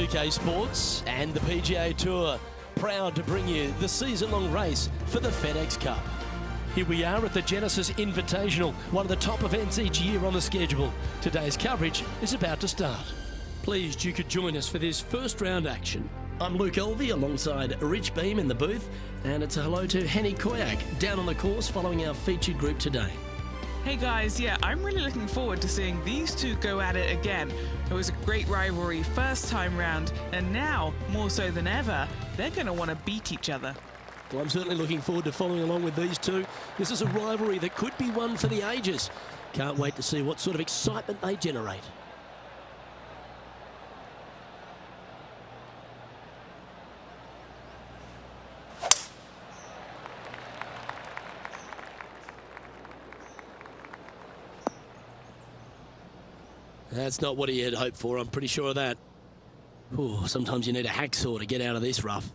2K Sports and the PGA Tour, proud to bring you the season-long race for the FedEx Cup. Here we are at the Genesis Invitational, one of the top events each year on the schedule. Today's coverage is about to start. Pleased you could join us for this first round action. I'm Luke Elvey alongside Rich Beam in the booth, and it's a hello to Henny Koyak down on the course following our featured group today. Hey guys, yeah, I'm really looking forward to seeing these two go at it again. It was a great rivalry first time round, and now, more so than ever, they're going to want to beat each other. Well, I'm certainly looking forward to following along with these two. This is a rivalry that could be one for the ages. Can't wait to see what sort of excitement they generate. That's not what he had hoped for, I'm pretty sure of that. Ooh, sometimes you need a hacksaw to get out of this rough.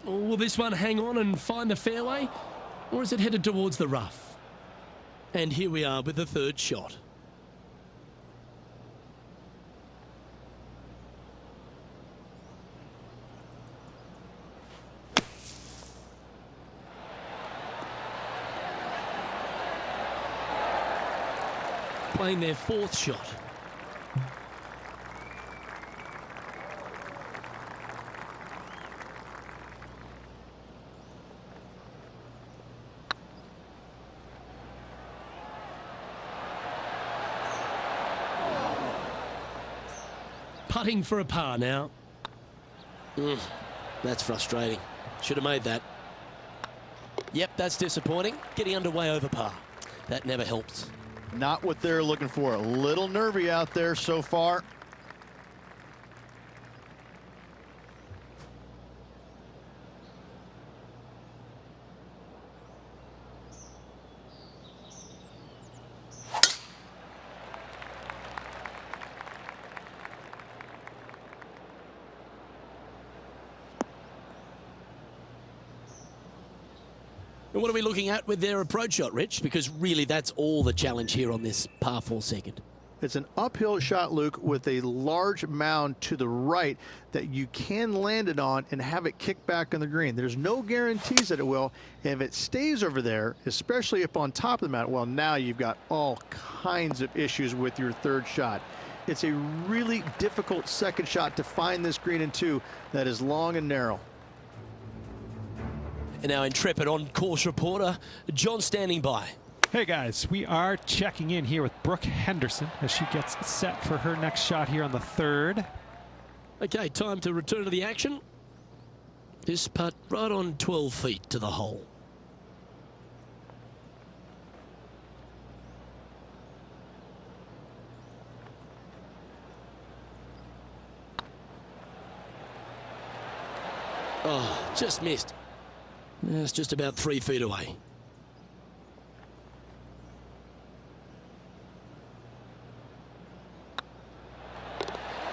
Oh, will this one hang on and find the fairway? Or is it headed towards the rough? And here we are with the third shot. Playing their fourth shot. Putting for a par now. That's frustrating. Should have made that. Yep, that's disappointing. Getting underway over par. That never helps. Not what they're looking for. A little nervy out there so far. And what are we looking at with their approach shot, Rich? Because really that's all the challenge here on this par 4 second. It's an uphill shot, Luke, with a large mound to the right that you can land it on and have it kick back on the green. There's no guarantees that it will. And if it stays over there, especially up on top of the mound, well, now you've got all kinds of issues with your third shot. It's a really difficult second shot to find this green in two that is long and narrow. And now intrepid on-course reporter, John standing by. Hey guys, we are checking in here with Brooke Henderson as she gets set for her next shot here on the third. Okay, time to return to the action. This putt right on 12 feet to the hole. Oh, just missed. It's just about 3 feet away.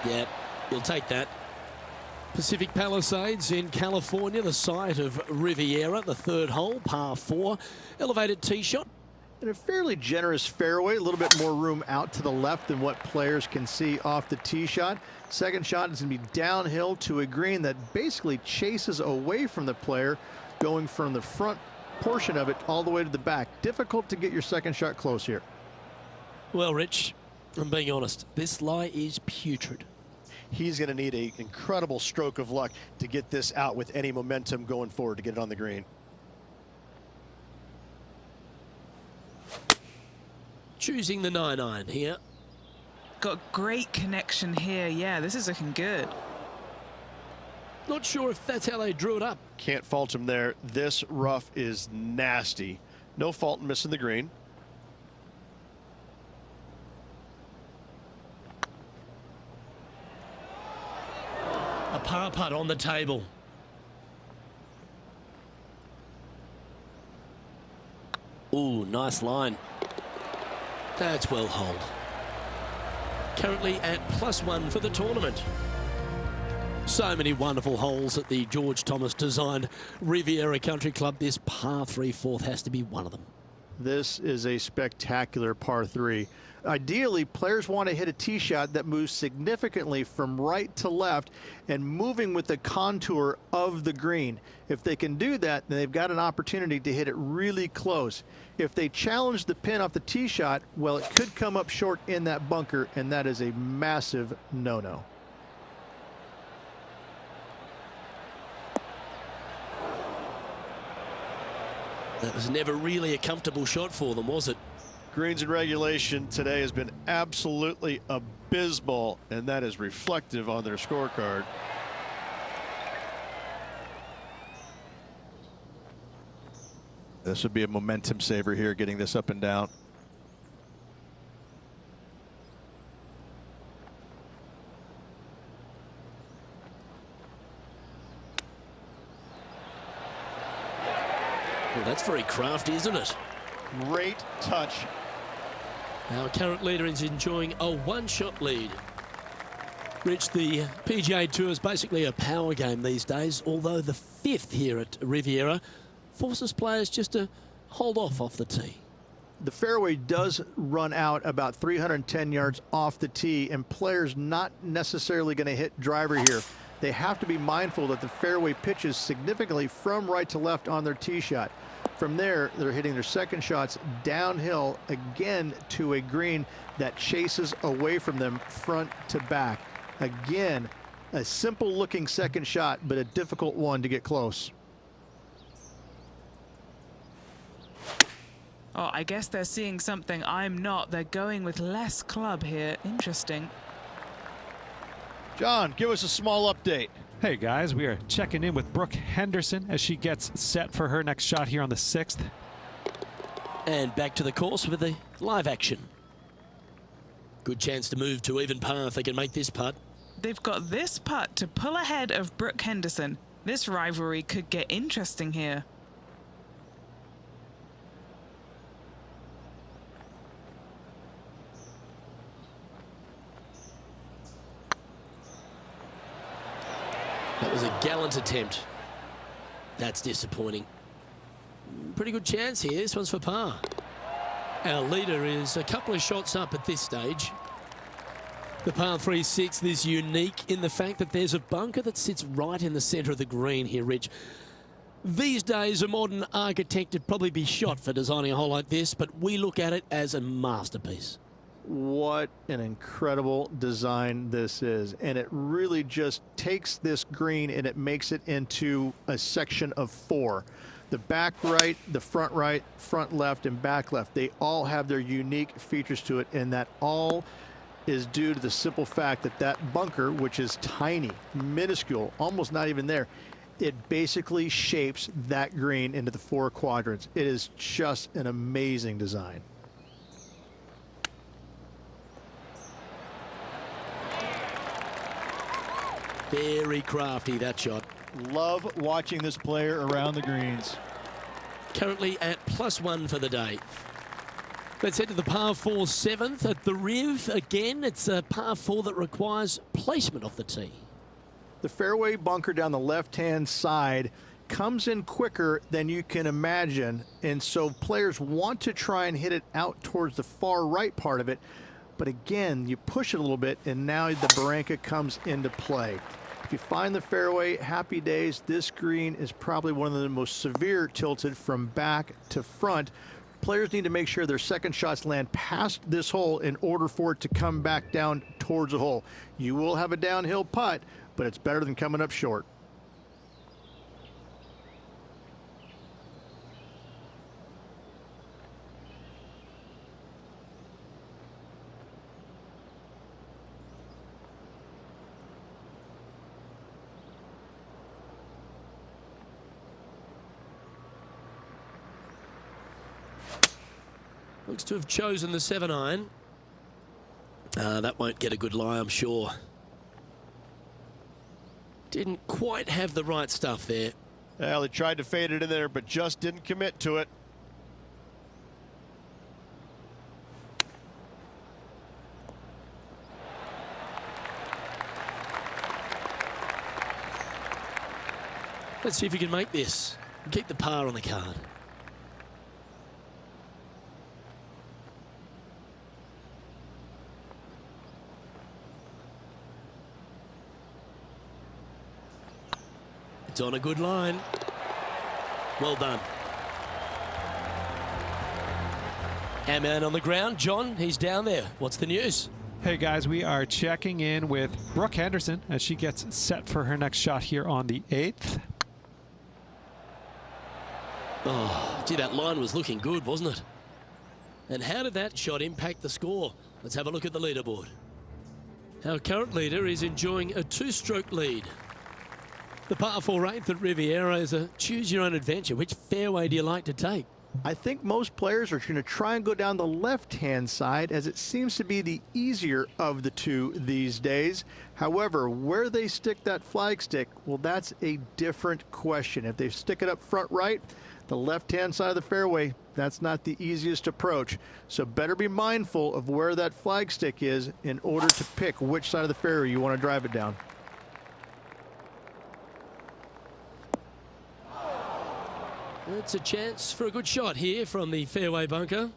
Yep, you'll take that. Pacific Palisades in California, the site of Riviera, the third hole, par 4. Elevated tee shot. And a fairly generous fairway, a little bit more room out to the left than what players can see off the tee shot. Second shot is going to be downhill to a green that basically chases away from the player, going from the front portion of it all the way to the back. Difficult to get your second shot close here. Well, Rich, I'm being honest, this lie is putrid. He's going to need an incredible stroke of luck to get this out with any momentum going forward to get it on the green. Choosing the 9-iron here. Got great connection here. Yeah, this is looking good. Not sure if that's how they drew it up. Can't fault him there. This rough is nasty. No fault in missing the green. A par putt on the table. Ooh, nice line. That's well holed. Currently at +1 for the tournament. So many wonderful holes at the George Thomas designed Riviera Country Club. This par 3 fourth has to be one of them. This is a spectacular par 3. Ideally, players want to hit a tee shot that moves significantly from right to left and moving with the contour of the green. If they can do that, then they've got an opportunity to hit it really close. If they challenge the pin off the tee shot, well, it could come up short in that bunker, and that is a massive no-no. That was never really a comfortable shot for them, was it? Greens in regulation today has been absolutely abysmal, and that is reflective on their scorecard. This would be a momentum saver here, getting this up and down. Well, that's very crafty, isn't it? Great touch. Our current leader is enjoying a one-shot lead. Rich, the PGA Tour is basically a power game these days, although the 5th here at Riviera forces players just to hold off the tee. The fairway does run out about 310 yards off the tee, and players not necessarily going to hit driver here. They have to be mindful that the fairway pitches significantly from right to left on their tee shot. From there, they're hitting their second shots downhill again to a green that chases away from them front to back. Again, a simple looking second shot, but a difficult one to get close. Oh, I guess they're seeing something I'm not. They're going with less club here. Interesting. John, give us a small update. Hey guys, we are checking in with Brooke Henderson as she gets set for her next shot here on the 6th. And back to the course with the live action. Good chance to move to even par if they can make this putt. They've got this putt to pull ahead of Brooke Henderson. This rivalry could get interesting here. That was a gallant attempt. That's disappointing. Pretty good chance here. This one's for par. Our leader is a couple of shots up at this stage. The par 3-6 is unique in the fact that there's a bunker that sits right in the centre of the green here, Rich. These days, a modern architect would probably be shot for designing a hole like this, but we look at it as a masterpiece. What an incredible design this is, and it really just takes this green and it makes it into a section of 4. The back right, front left, and back left, they all have their unique features to it, and that all is due to the simple fact that that bunker, which is tiny, minuscule, almost not even there, it basically shapes that green into the 4 quadrants. It is just an amazing design. Very crafty, that shot. Love watching this player around the greens. Currently at +1 for the day. Let's head to the par 4 7th at the Riv. Again, it's a par 4 that requires placement off the tee. The fairway bunker down the left-hand side comes in quicker than you can imagine, and so players want to try and hit it out towards the far right part of it, but again, you push it a little bit, and now the barranca comes into play. If you find the fairway, happy days. This green is probably one of the most severe tilted from back to front. Players need to make sure their second shots land past this hole in order for it to come back down towards the hole. You will have a downhill putt, but it's better than coming up short. Looks to have chosen the 7-iron. That won't get a good lie, I'm sure. Didn't quite have the right stuff there. Well, he tried to fade it in there, but just didn't commit to it. Let's see if he can make this. Keep the par on the card. It's on a good line. Well done. Our man on the ground, John, he's down there. What's the news? Hey guys, we are checking in with Brooke Henderson as she gets set for her next shot here on the 8th. Oh, gee, that line was looking good, wasn't it? And how did that shot impact the score? Let's have a look at the leaderboard. Our current leader is enjoying a 2-stroke lead. The par 4 8th at Riviera is a choose-your-own-adventure. Which fairway do you like to take? I think most players are going to try and go down the left-hand side as it seems to be the easier of the two these days. However, where they stick that flagstick, well, that's a different question. If they stick it up front right, the left-hand side of the fairway, that's not the easiest approach. So better be mindful of where that flagstick is in order to pick which side of the fairway you want to drive it down. It's a chance for a good shot here from the fairway bunker.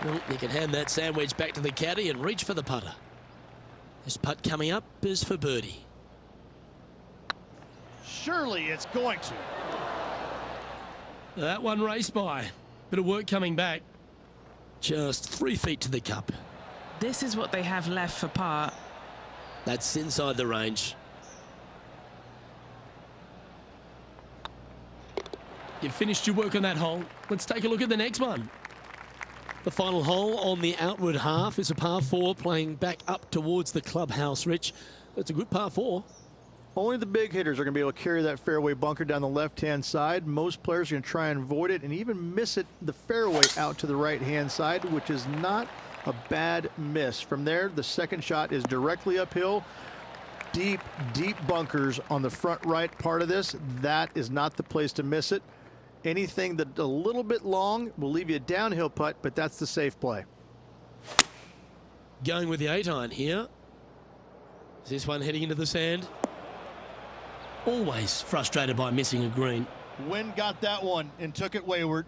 Well, you can hand that sandwich back to the caddy and reach for the putter. This putt coming up is for birdie. Surely it's going to. That one raced by. Bit of work coming back. Just 3 feet to the cup. This is what they have left for par. That's inside the range. You've finished your work on that hole. Let's take a look at the next one. The final hole on the outward half is a par 4 playing back up towards the clubhouse, Rich. It's a good par 4. Only the big hitters are going to be able to carry that fairway bunker down the left-hand side. Most players are going to try and avoid it and even miss it the fairway out to the right-hand side, which is not a bad miss. From there, the second shot is directly uphill. Deep, deep bunkers on the front right part of this. That is not the place to miss it. Anything that a little bit long will leave you a downhill putt, but that's the safe play. Going with the 8-iron here. Is this one heading into the sand? Always frustrated by missing a green. Wind got that one and took it wayward.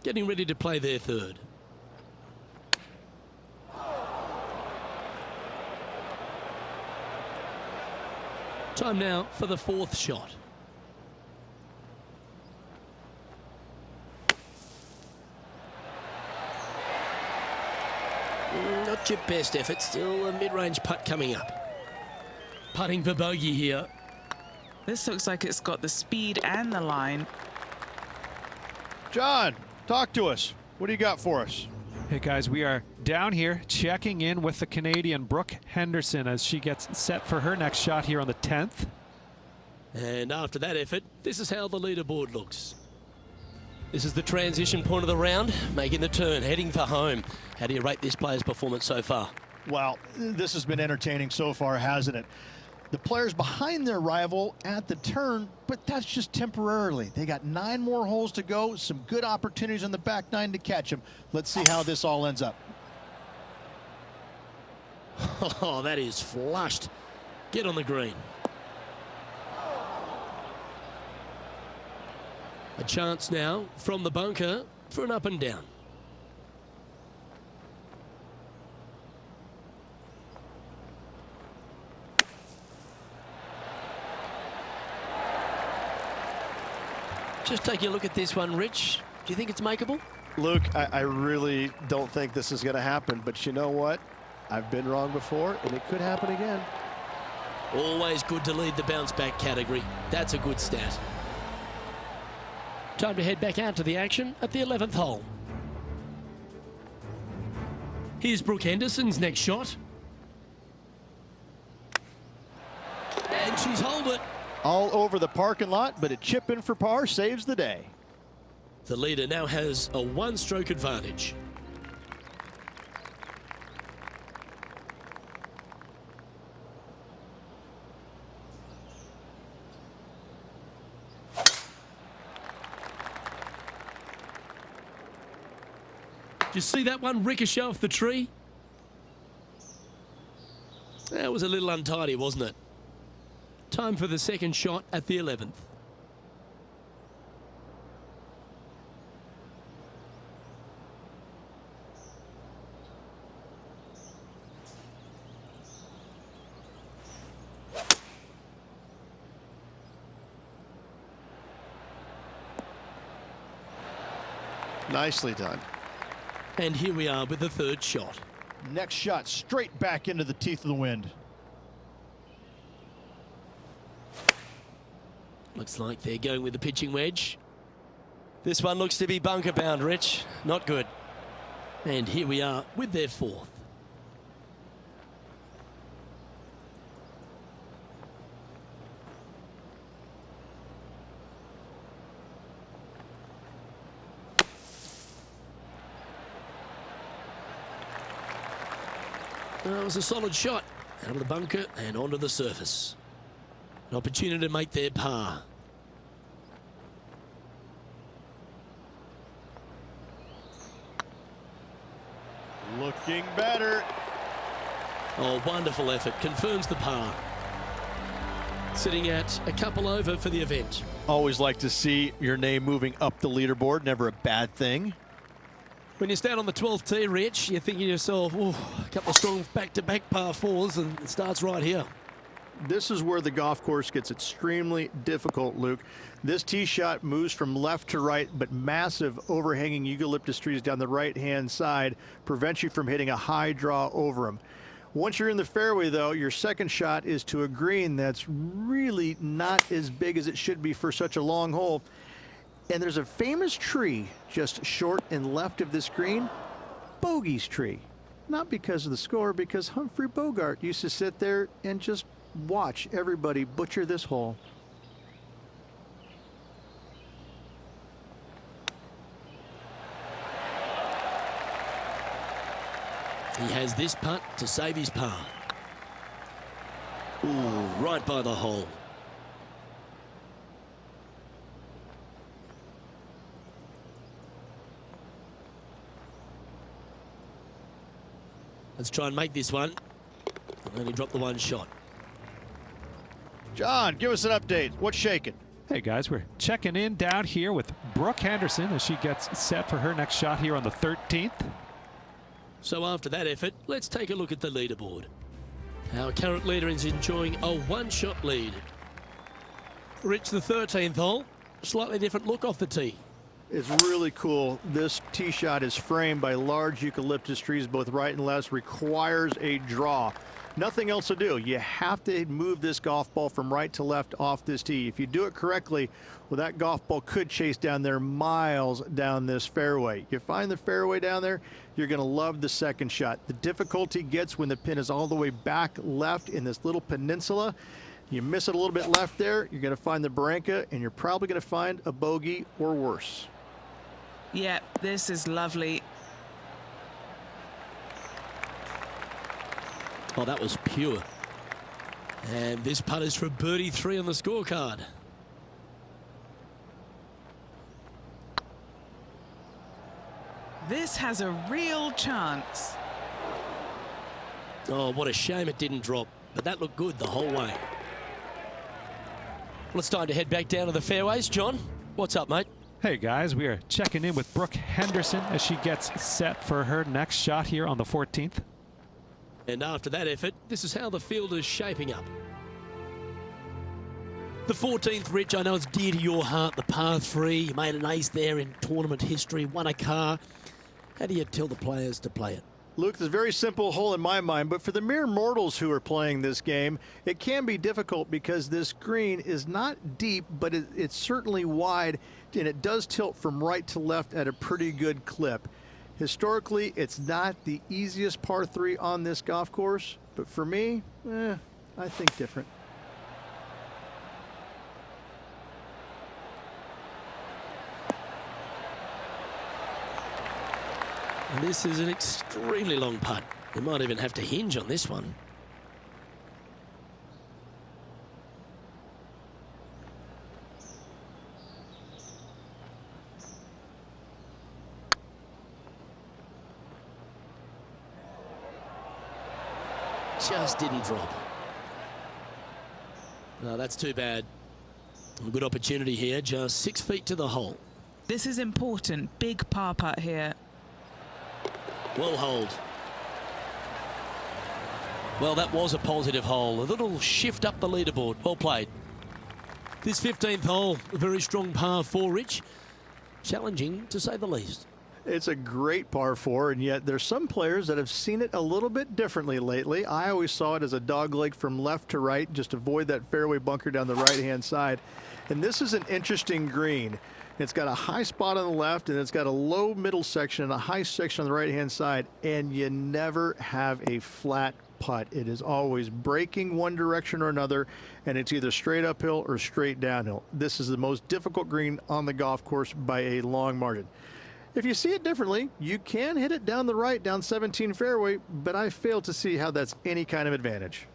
Getting ready to play their third. Time now for the 4th shot. Not your best effort, still a mid-range putt coming up. Putting for bogey here. This looks like it's got the speed and the line. John, talk to us. What do you got for us? Hey guys, we are down here checking in with the Canadian Brooke Henderson as she gets set for her next shot here on the 10th. And after that effort, this is how the leaderboard looks. This is the transition point of the round, making the turn, heading for home. How do you rate this player's performance so far? Well, this has been entertaining so far, hasn't it? The players behind their rival at the turn, but that's just temporarily. They got 9 more holes to go, some good opportunities on the back 9 to catch them. Let's see how this all ends up. Oh, that is flushed. Get on the green. A chance now from the bunker for an up and down. Just taking a look at this one, Rich. Do you think it's makeable? Luke, I really don't think this is going to happen, but you know what? I've been wrong before, and it could happen again. Always good to lead the bounce back category. That's a good stat. Time to head back out to the action at the 11th hole. Here's Brooke Henderson's next shot. And she's holed it. All over the parking lot, but a chip in for par saves the day. The leader now has a 1-stroke advantage. Did you see that one ricochet off the tree? That was a little untidy, wasn't it? Time for the second shot at the 11th. Nicely done. And here we are with the third shot. Next shot straight back into the teeth of the wind. Looks like they're going with the pitching wedge. This one looks to be bunker bound, Rich. Not good. And here we are with their fourth. That was a solid shot. Out of the bunker and onto the surface. An opportunity to make their par. Looking better. Oh, wonderful effort. Confirms the par. Sitting at a couple over for the event. Always like to see your name moving up the leaderboard. Never a bad thing. When you stand on the 12th tee, Rich, you're thinking to yourself, oh, a couple of strong back-to-back par fours, and it starts right here. This is where the golf course gets extremely difficult, Luke. This tee shot moves from left to right, but massive overhanging eucalyptus trees down the right-hand side prevents you from hitting a high draw over them. Once you're in the fairway, though, your second shot is to a green that's really not as big as it should be for such a long hole. And there's a famous tree just short and left of this green, Bogey's tree. Not because of the score, because Humphrey Bogart used to sit there and just watch everybody butcher this hole. He has this putt to save his par. Ooh, right by the hole. Let's try and make this one. And only drop the one shot. John, give us an update. What's shaking? Hey guys, we're checking in down here with Brooke Henderson as she gets set for her next shot here on the 13th. So after that effort, let's take a look at the leaderboard. Our current leader is enjoying a one-shot lead. Rich, the 13th hole, slightly different look off the tee. It's really cool. This tee shot is framed by large eucalyptus trees, both right and left, requires a draw. Nothing else to do. You have to move this golf ball from right to left off this tee. If you do it correctly, well, that golf ball could chase down there miles down this fairway. You find the fairway down there, you're going to love the second shot. The difficulty gets when the pin is all the way back left in this little peninsula. You miss it a little bit left there, you're going to find the barranca, and you're probably going to find a bogey or worse. Yeah, this is lovely. Oh, that was pure. And this putt is for birdie 3 on the scorecard. This has a real chance. Oh, what a shame it didn't drop. But that looked good the whole way. Well, it's time to head back down to the fairways. John, what's up, mate? Hey guys, we are checking in with Brooke Henderson as she gets set for her next shot here on the 14th. And after that effort, this is how the field is shaping up. The 14th, Rich, I know it's dear to your heart, the par 3. You made an ace there in tournament history, won a car. How do you tell the players to play it? Luke, this is a very simple hole in my mind, but for the mere mortals who are playing this game, it can be difficult because this green is not deep, but it's certainly wide, and it does tilt from right to left at a pretty good clip. Historically, it's not the easiest par 3 on this golf course, but for me, I think different. And this is an extremely long putt. You might even have to hinge on this one. just didn't drop. No, that's too bad. A good opportunity here, just 6 feet to the hole. This is important. Big par putt here. Well hold. Well, that was a positive hole. A little shift up the leaderboard. Well played. This 15th hole, a very strong par 4, Rich. Challenging, to say the least. It's a great par 4, and yet there's some players that have seen it a little bit differently lately. I always saw it as a dogleg from left to right, just avoid that fairway bunker down the right-hand side. And this is an interesting green. It's got a high spot on the left, and it's got a low middle section and a high section on the right-hand side, and you never have a flat putt. It is always breaking one direction or another, and it's either straight uphill or straight downhill. This is the most difficult green on the golf course by a long margin. If you see it differently, you can hit it down the right, down 17 fairway, but I fail to see how that's any kind of advantage.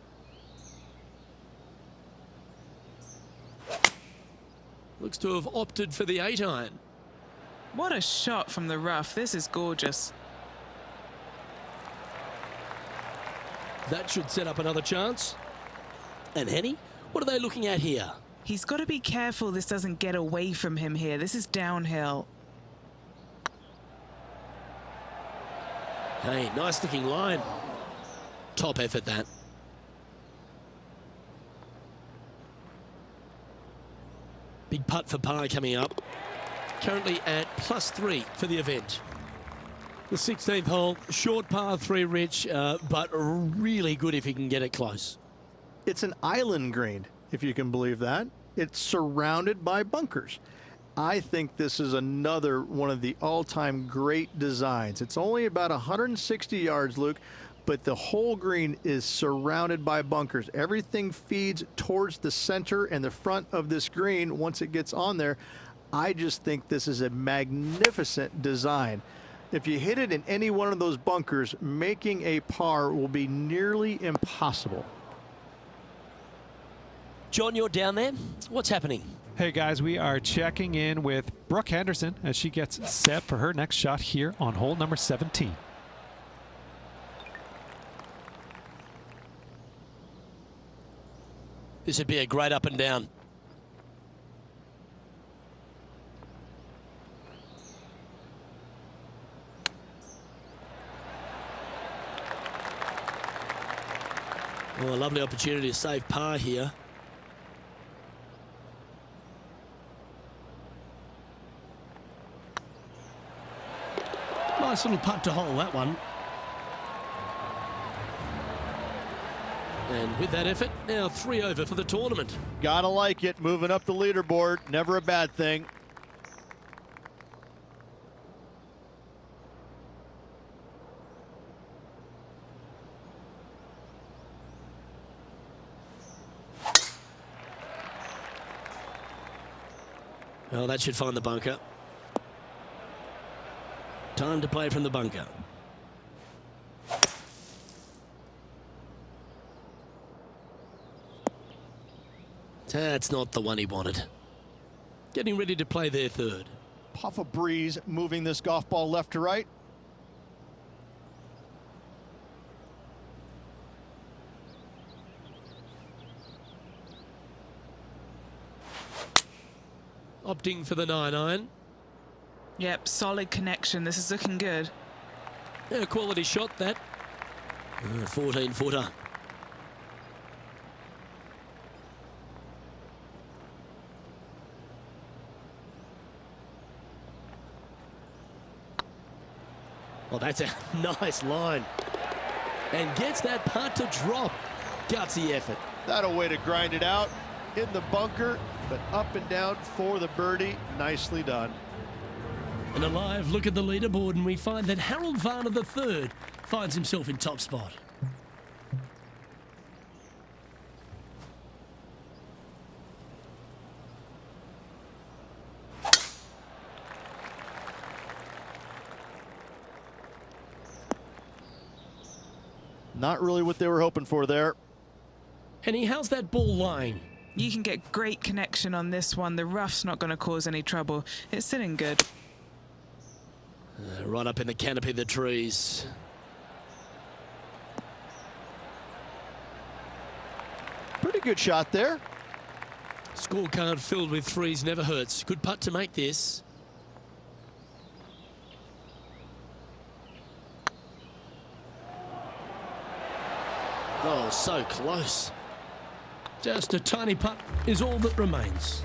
Looks to have opted for the 8-iron. What a shot from the rough. This is gorgeous. That should set up another chance. And Henny, what are they looking at here? He's got to be careful this doesn't get away from him here. This is downhill. Hey, nice looking line. Top effort, that. Big putt for par coming up. Currently at +3 for the event. The 16th hole, short par 3, Rich, but really good if he can get it close. It's an island green, if you can believe that. It's surrounded by bunkers. I think this is another one of the all-time great designs. It's only about 160 yards, Luke, but the whole green is surrounded by bunkers. Everything feeds towards the center and the front of this green once it gets on there. I just think this is a magnificent design. If you hit it in any one of those bunkers, making a par will be nearly impossible. John, you're down there. What's happening? Hey guys, we are checking in with Brooke Henderson as she gets set for her next shot here on hole number 17. This would be a great up and down. Oh, a lovely opportunity to save par here. Nice little putt to hole, that one. And with that effort, now 3 over for the tournament. Gotta like it, moving up the leaderboard, never a bad thing. Well, that should find the bunker. Time to play from the bunker. That's not the one he wanted. Getting ready to play their third. Puff of breeze moving this golf ball left to right. Opting for the 9-iron. Yep, solid connection. This is looking good. Yeah, quality shot, that. 14-footer. Well, that's a nice line. And gets that putt to drop. Gutsy effort. That a way to grind it out in the bunker, but up and down for the birdie. Nicely done. And a live look at the leaderboard, and we find that Harold Varner III finds himself in top spot. Not really what they were hoping for there. Henny, how's that ball lying? You can get great connection on this one. The rough's not going to cause any trouble. It's sitting good. Right up in the canopy of the trees. Pretty good shot there. Scorecard filled with threes never hurts. Good putt to make this. Oh, so close. Just a tiny putt is all that remains.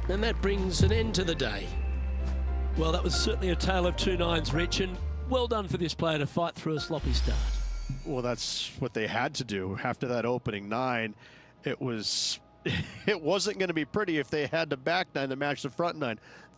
And that brings an end to the day. Well, that was certainly a tale of two nines, Rich, and well done for this player to fight through a sloppy start. Well, that's what they had to do after that opening 9. It wasn't going to be pretty if they had to back 9 to match the front 9.